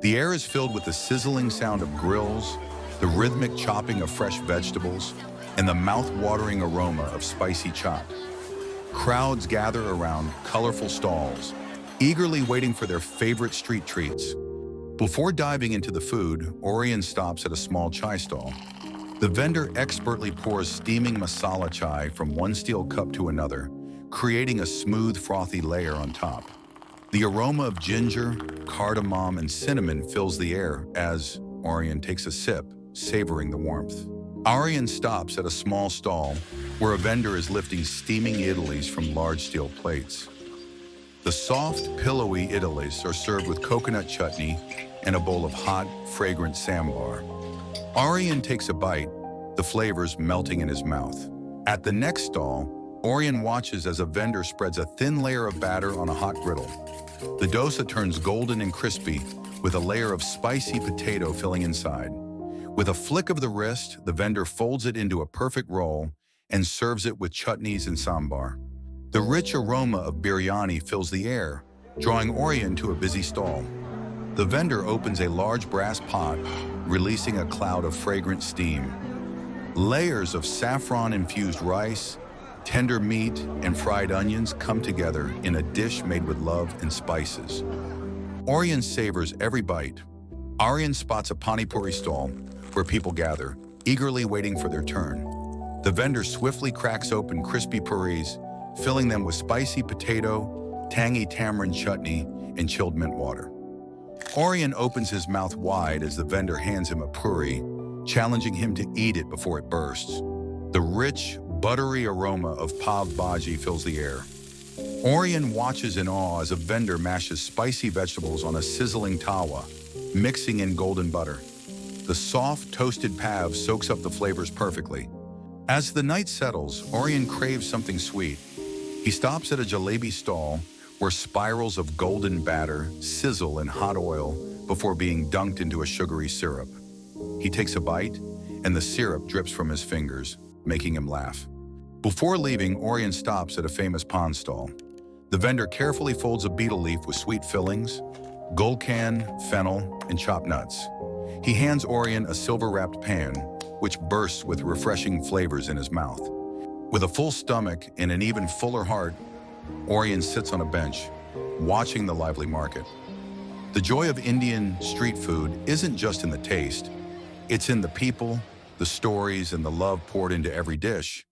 The air is filled with the sizzling sound of grills, the rhythmic chopping of fresh vegetables, and the mouth-watering aroma of spicy chop. Crowds gather around colorful stalls, eagerly waiting for their favorite street treats. Before diving into the food, Orion stops at a small chai stall. The vendor expertly pours steaming masala chai from one steel cup to another, creating a smooth, frothy layer on top. The aroma of ginger, cardamom, and cinnamon fills the air as Orion takes a sip, savoring the warmth. Orion stops at a small stall where a vendor is lifting steaming idlis from large steel plates. The soft, pillowy idlis are served with coconut chutney and a bowl of hot, fragrant sambar. Orion takes a bite, the flavors melting in his mouth. At the next stall, Orion watches as a vendor spreads a thin layer of batter on a hot griddle. The dosa turns golden and crispy, with a layer of spicy potato filling inside. With a flick of the wrist, the vendor folds it into a perfect roll and serves it with chutneys and sambar. The rich aroma of biryani fills the air, drawing Orion to a busy stall. The vendor opens a large brass pot, releasing a cloud of fragrant steam. Layers of saffron-infused rice, tender meat, and fried onions come together in a dish made with love and spices. Orion savors every bite. Orion spots a pani puri stall where people gather, eagerly waiting for their turn. The vendor swiftly cracks open crispy puris, filling them with spicy potato, tangy tamarind chutney, and chilled mint water. Orion opens his mouth wide as the vendor hands him a puri, challenging him to eat it before it bursts. The rich, buttery aroma of pav bhaji fills the air. Orion watches in awe as a vendor mashes spicy vegetables on a sizzling tawa, mixing in golden butter. The soft, toasted pav soaks up the flavors perfectly. As the night settles, Orion craves something sweet. He stops at a jalebi stall where spirals of golden batter sizzle in hot oil before being dunked into a sugary syrup. He takes a bite, and the syrup drips from his fingers, making him laugh. Before leaving, Orion stops at a famous pan stall. The vendor carefully folds a betel leaf with sweet fillings, gulkan, fennel, and chopped nuts. He hands Orion a silver-wrapped pan, which bursts with refreshing flavors in his mouth. With a full stomach and an even fuller heart, Orion sits on a bench, watching the lively market. The joy of Indian street food isn't just in the taste. It's in the people, the stories, and the love poured into every dish.